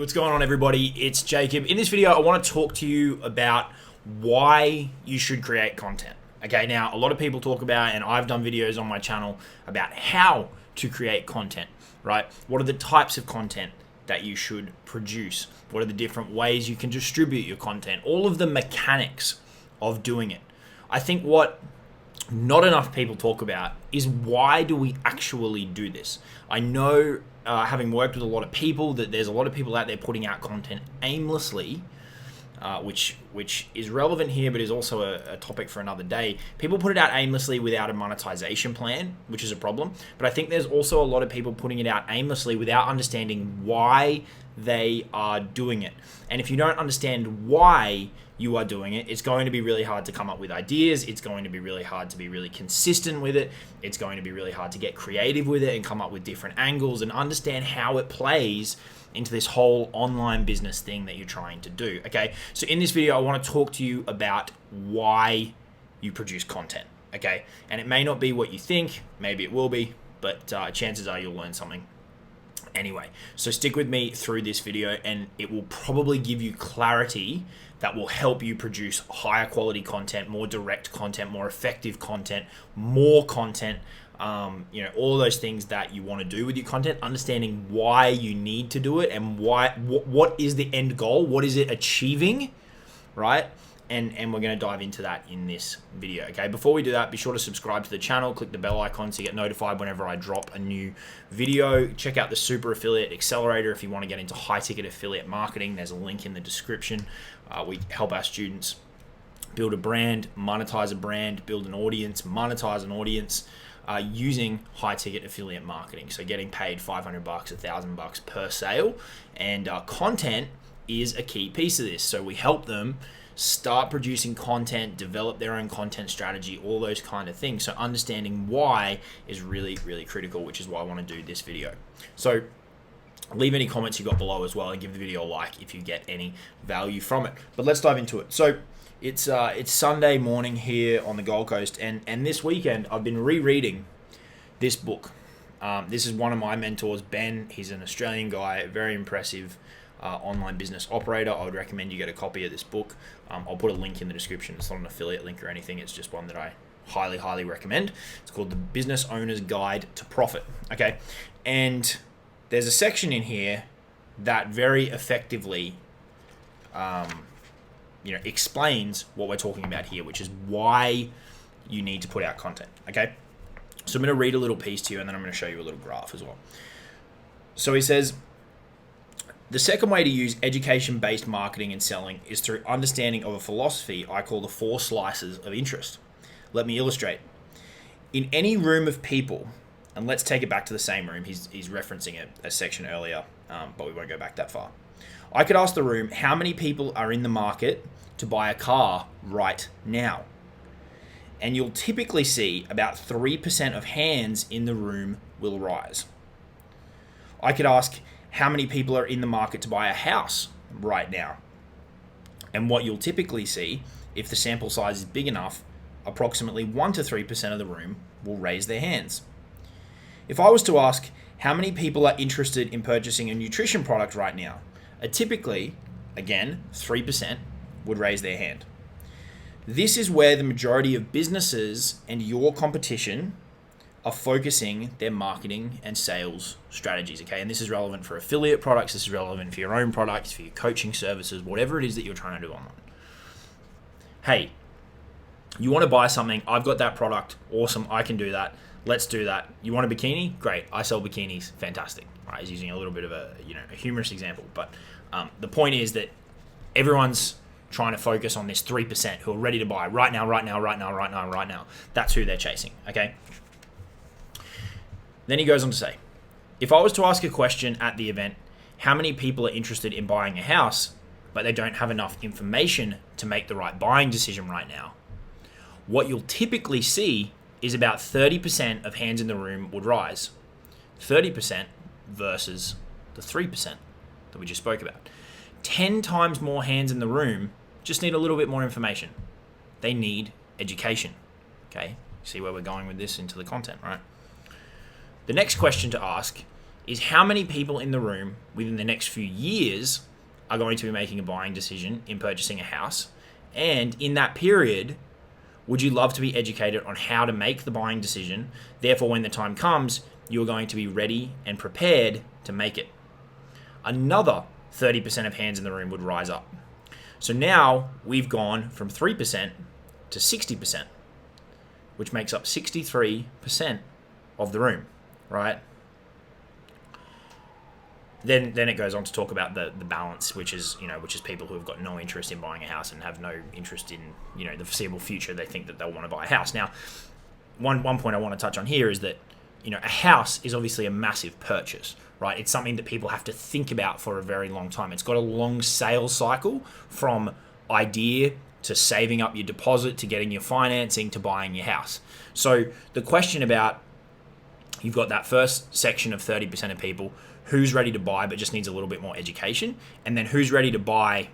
What's going on, everybody? It's Jacob. In this video, I want to talk to you about why you should create content. Okay, now a lot of people talk about, and I've done videos on my channel about how to create content, right? What are the types of content that you should produce? What are the different ways you can distribute your content? All of the mechanics of doing it. I think what not enough people talk about is why do we actually do this? I know, having worked with a lot of people, that there's a lot of people out there putting out content aimlessly, which is relevant here, but is also a topic for another day. People put it out aimlessly without a monetization plan, which is a problem. But I think there's also a lot of people putting it out aimlessly without understanding why they are doing it. And if you don't understand why you are doing it, it's going to be really hard to come up with ideas. It's going to be really hard to be really consistent with it. It's going to be really hard to get creative with it and come up with different angles and understand how it plays into this whole online business thing that you're trying to do. Okay, so in this video, I want to talk to you about why you produce content. Okay, and it may not be what you think, maybe it will be, but chances are you'll learn something anyway. So stick with me through this video, and it will probably give you clarity that will help you produce higher quality content, more direct content, more effective content, more content, all those things that you want to do with your content, understanding why you need to do it and what is the end goal, what is it achieving, right? And we're going to dive into that in this video, okay? Before we do that, be sure to subscribe to the channel, click the bell icon to get notified whenever I drop a new video. Check out the Super Affiliate Accelerator if you want to get into high-ticket affiliate marketing. There's a link in the description. We help our students build a brand, monetize a brand, build an audience, monetize an audience, using high-ticket affiliate marketing. So getting paid $500, $1,000 per sale, and content is a key piece of this. So we help them start producing content, develop their own content strategy, all those kind of things. So understanding why is really, really critical, which is why I want to do this video. So leave any comments you got below as well, and give the video a like if you get any value from it. But let's dive into it. So it's Sunday morning here on the Gold Coast, and this weekend I've been rereading this book. This is one of my mentors, Ben. He's an Australian guy, very impressive online business operator. I would recommend you get a copy of this book. I'll put a link in the description. It's not an affiliate link or anything. It's just one that I highly, highly recommend. It's called The Business Owner's Guide to Profit. Okay, and there's a section in here that very effectively explains what we're talking about here, which is why you need to put out content. Okay, so I'm going to read a little piece to you, and then I'm going to show you a little graph as well. So he says, the second way to use education-based marketing and selling is through understanding of a philosophy I call the 4 slices of interest. Let me illustrate. In any room of people, and let's take it back to the same room. He's referencing a section earlier, but we won't go back that far. I could ask the room, how many people are in the market to buy a car right now? And you'll typically see about 3% of hands in the room will rise. I could ask, how many people are in the market to buy a house right now? And what you'll typically see, if the sample size is big enough, approximately 1 to 3% of the room will raise their hands. If I was to ask, how many people are interested in purchasing a nutrition product right now? Typically, again, 3% would raise their hand. This is where the majority of businesses and your competition are focusing their marketing and sales strategies, okay? And this is relevant for affiliate products, this is relevant for your own products, for your coaching services, whatever it is that you're trying to do online. Hey, you want to buy something, I've got that product, awesome, I can do that, let's do that. You want a bikini? Great, I sell bikinis, fantastic. Right, he's using a little bit of a humorous example, but the point is that everyone's trying to focus on this 3% who are ready to buy right now, right now, right now, right now, right now. That's who they're chasing, okay? Then he goes on to say, if I was to ask a question at the event, how many people are interested in buying a house, but they don't have enough information to make the right buying decision right now, what you'll typically see is about 30% of hands in the room would rise. 30% versus the 3% that we just spoke about. 10 times more hands in the room just need a little bit more information. They need education. Okay, see where we're going with this into the content, right? The next question to ask is how many people in the room within the next few years are going to be making a buying decision in purchasing a house. And in that period, would you love to be educated on how to make the buying decision? Therefore, when the time comes, you're going to be ready and prepared to make it. Another 30% of hands in the room would rise up. So now we've gone from 3% to 60%, which makes up 63% of the room, right? Then it goes on to talk about the balance, which is people who have got no interest in buying a house and have no interest in the foreseeable future. They think that they'll want to buy a house. Now, one point I want to touch on here is that a house is obviously a massive purchase, right? It's something that people have to think about for a very long time. It's got a long sales cycle from idea to saving up your deposit to getting your financing to buying your house. So the question about, you've got that first section of 30% of people who's ready to buy but just needs a little bit more education, and then who's ready to buy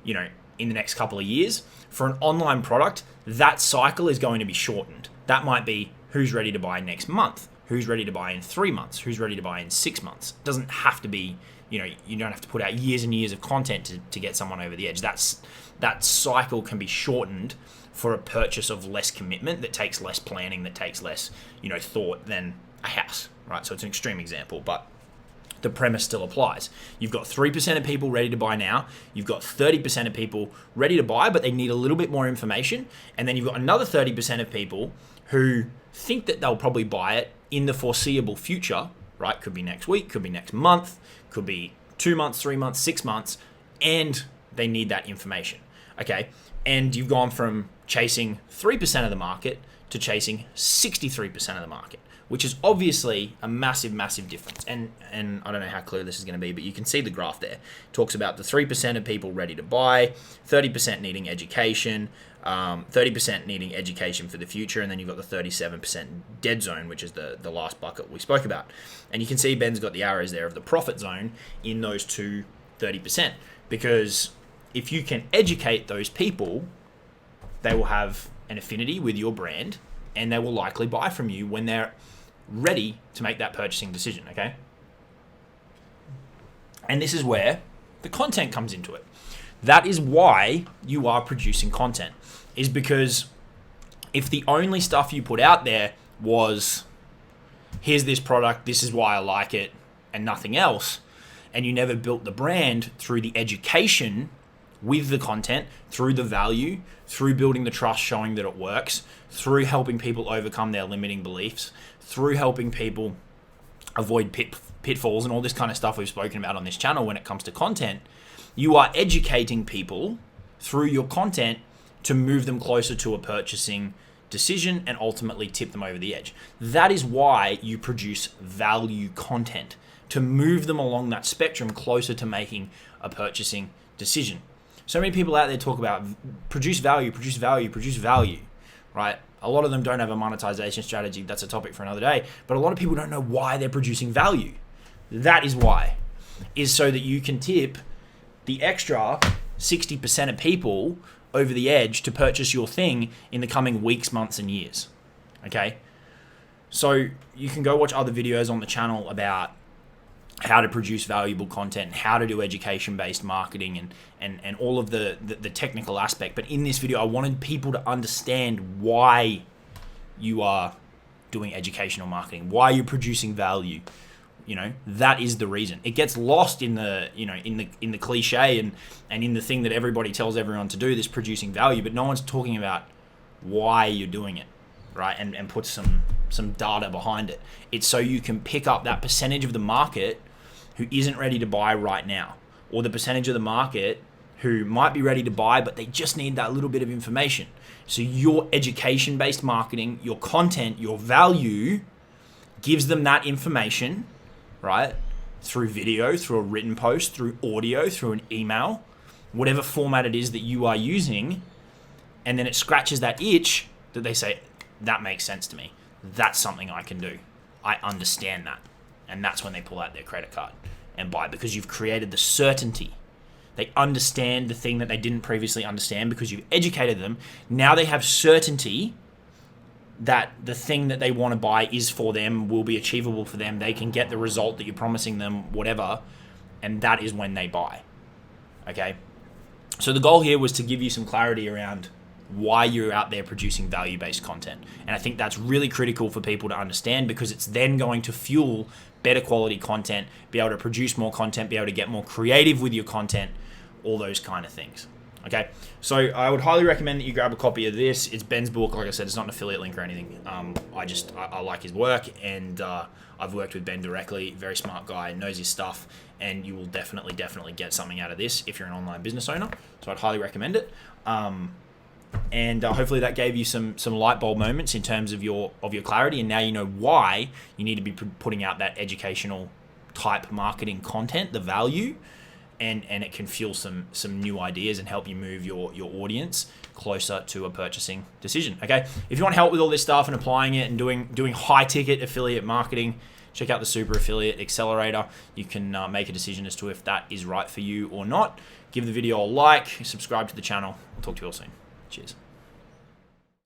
in the next couple of years. For an online product, that cycle is going to be shortened. That might be who's ready to buy next month, who's ready to buy in 3 months, who's ready to buy in 6 months. It doesn't have to be, you don't have to put out years and years of content to get someone over the edge. That cycle can be shortened for a purchase of less commitment, that takes less planning, that takes less thought than a house, right? So it's an extreme example, but the premise still applies. You've got 3% of people ready to buy now. You've got 30% of people ready to buy, but they need a little bit more information. And then you've got another 30% of people who think that they'll probably buy it in the foreseeable future, right? Could be next week, could be next month, could be 2 months, 3 months, 6 months, and they need that information, okay? And you've gone from chasing 3% of the market to chasing 63% of the market, which is obviously a massive, massive difference. And I don't know how clear this is going to be, but you can see the graph there. It talks about the 3% of people ready to buy, 30% needing education, 30% needing education for the future, and then you've got the 37% dead zone, which is the last bucket we spoke about. And you can see Ben's got the arrows there of the profit zone in those two 30%, because if you can educate those people, they will have an affinity with your brand, and they will likely buy from you when they're ready to make that purchasing decision, okay? And this is where the content comes into it. That is why you are producing content, is because if the only stuff you put out there was, here's this product, this is why I like it, and nothing else, and you never built the brand through the education with the content, through the value, through building the trust, showing that it works, through helping people overcome their limiting beliefs, through helping people avoid pitfalls and all this kind of stuff we've spoken about on this channel when it comes to content, you are educating people through your content to move them closer to a purchasing decision and ultimately tip them over the edge. That is why you produce value content, to move them along that spectrum closer to making a purchasing decision. So many people out there talk about produce value, right? A lot of them don't have a monetization strategy. That's a topic for another day. But a lot of people don't know why they're producing value. That is why, is so that you can tip the extra 60% of people over the edge to purchase your thing in the coming weeks, months, and years. Okay? So you can go watch other videos on the channel about how to produce valuable content, how to do education-based marketing, and all of the technical aspect. But in this video, I wanted people to understand why you are doing educational marketing, why you're producing value. That is the reason. It gets lost in the in the cliche and in the thing that everybody tells everyone to do, this producing value, but no one's talking about why you're doing it, right? And put some data behind it. It's so you can pick up that percentage of the market who isn't ready to buy right now, or the percentage of the market who might be ready to buy, but they just need that little bit of information. So your education-based marketing, your content, your value gives them that information, right? Through video, through a written post, through audio, through an email, whatever format it is that you are using, and then it scratches that itch that they say, that makes sense to me. That's something I can do. I understand that. And that's when they pull out their credit card and buy, because you've created the certainty. They understand the thing that they didn't previously understand because you've educated them. Now they have certainty that the thing that they want to buy is for them, will be achievable for them, they can get the result that you're promising them, whatever, and that is when they buy. Okay? So the goal here was to give you some clarity around why you're out there producing value-based content. And I think that's really critical for people to understand, because it's then going to fuel better quality content, be able to produce more content, be able to get more creative with your content, all those kind of things. Okay, so I would highly recommend that you grab a copy of this. It's Ben's book. Like I said, it's not an affiliate link or anything. I like his work, and I've worked with Ben directly. Very smart guy, knows his stuff, and you will definitely get something out of this if you're an online business owner. So I'd highly recommend it. And hopefully that gave you some light bulb moments in terms of your clarity, and now you know why you need to be putting out that educational type marketing content, the value. And it can fuel some new ideas and help you move your audience closer to a purchasing decision. Okay, if you want help with all this stuff and applying it and doing high ticket affiliate marketing, check out the Super Affiliate Accelerator. You can make a decision as to if that is right for you or not. Give the video a like, subscribe to the channel. I'll talk to you all soon. Cheers.